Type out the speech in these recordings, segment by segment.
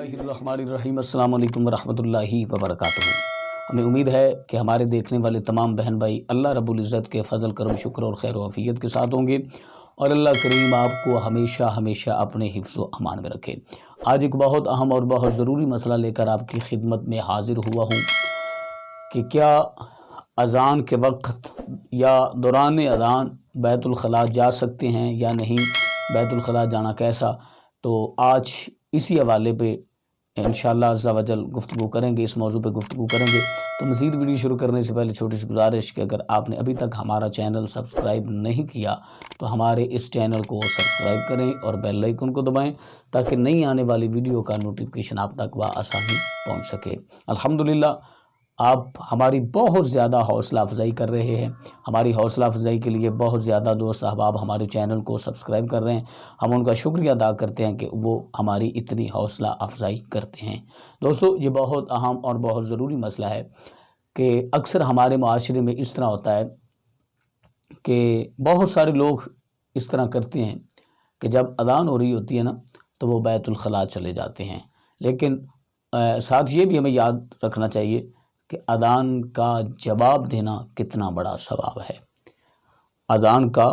बिस्मिल्लाहिर्रहमानिर्रहीम। अस्सलाम वालेकुम वरहमतुल्लाहि वबरकातुहू। हमें उम्मीद है कि हमारे देखने वाले तमाम बहन भाई अल्लाह रब्बुल इज़्ज़त के फ़ज़ल करम शुक्र और खैर आफ़ियत के साथ होंगे और अल्लाह करीम आपको हमेशा हमेशा अपने हिफ्ज़ व अमान में रखे। आज एक बहुत अहम और बहुत ज़रूरी मसला लेकर आपकी खिदमत में हाज़िर हुआ हूँ कि क्या अज़ान के वक्त या दौरान अज़ान बैतुल ख़ला जा सकते हैं या नहीं, बैतुल ख़ला जाना कैसा। तो आज इसी हवाले पे इंशाअल्लाह अज़्ज़ा वजल गुफ्तगू करेंगे, इस मौजू पे गुफ्तगू करेंगे। तो मज़ीद वीडियो शुरू करने से पहले छोटी सी गुजारिश कि अगर आपने अभी तक हमारा चैनल सब्सक्राइब नहीं किया तो हमारे इस चैनल को सब्सक्राइब करें और बेल आइकन को दबाएं ताकि नई आने वाली वीडियो का नोटिफिकेशन आप तक आसानी पहुंच सके। अल्हम्दुलिल्लाह आप हमारी बहुत ज़्यादा हौसला अफजाई कर रहे हैं। हमारी हौसला अफजाई के लिए बहुत ज़्यादा दोस्त अहबाब हमारे चैनल को सब्सक्राइब कर रहे हैं। हम उनका शुक्रिया अदा करते हैं कि वो हमारी इतनी हौसला अफजाई करते हैं। दोस्तों, ये बहुत अहम और बहुत ज़रूरी मसला है कि अक्सर हमारे माशरे में इस तरह होता है कि बहुत सारे लोग इस तरह करते हैं कि जब अज़ान हो रही होती है ना तो वो बैतुल ख़ला चले जाते हैं। लेकिन साथ ये भी हमें याद रखना चाहिए कि अज़ान का जवाब देना कितना बड़ा सवाब है। अज़ान का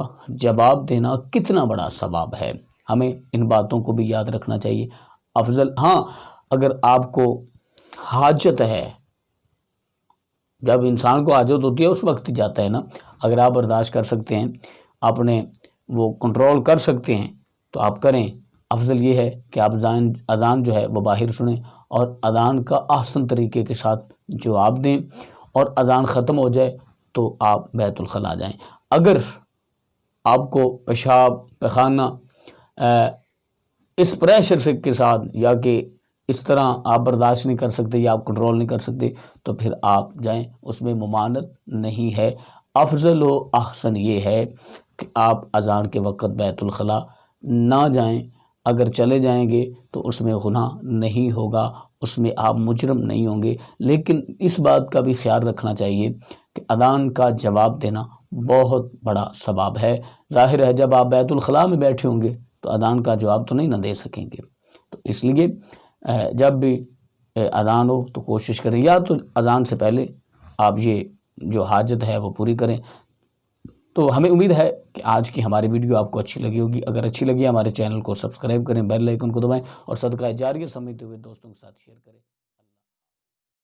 जवाब देना कितना बड़ा सवाब है, हमें इन बातों को भी याद रखना चाहिए। अफजल अगर आपको हाजत है, जब इंसान को हाजत होती है उस वक्त ही जाता है ना। अगर आप बर्दाश्त कर सकते हैं, आपने वो कंट्रोल कर सकते हैं तो आप करें। अफजल ये है कि आप अज़ान जो है वो बाहर सुनें और अज़ान का ahsan तरीके के साथ जवाब दें और अज़ान ख़त्म हो जाए तो आप बैतुल ख़ला जाएं। अगर आपको पेशाब पैखाना इस प्रेशर से के साथ या कि इस तरह आप बर्दाश्त नहीं कर सकते या आप कंट्रोल नहीं कर सकते तो फिर आप जाएं, उसमें मुमानत नहीं है। अफजल व ahsan ये है कि आप अज़ान के वक़्त बैतुल ख़ला ना जाएं। अगर चले जाएंगे तो उसमें गुनाह नहीं होगा, उसमें आप मुजरम नहीं होंगे। लेकिन इस बात का भी ख्याल रखना चाहिए कि अज़ान का जवाब देना बहुत बड़ा सवाब है। ज़ाहिर है जब आप बैतुल ख़ला में बैठे होंगे तो अज़ान का जवाब तो नहीं ना दे सकेंगे। तो इसलिए जब भी अज़ान हो तो कोशिश करें या तो अज़ान से पहले आप ये जो हाजत है वो पूरी करें। तो हमें उम्मीद है कि आज की हमारी वीडियो आपको अच्छी लगी होगी। अगर अच्छी लगी हमारे चैनल को सब्सक्राइब करें, बेल आइकन को दबाएं और सदका जारिया समझते हुए दोस्तों के साथ शेयर करें।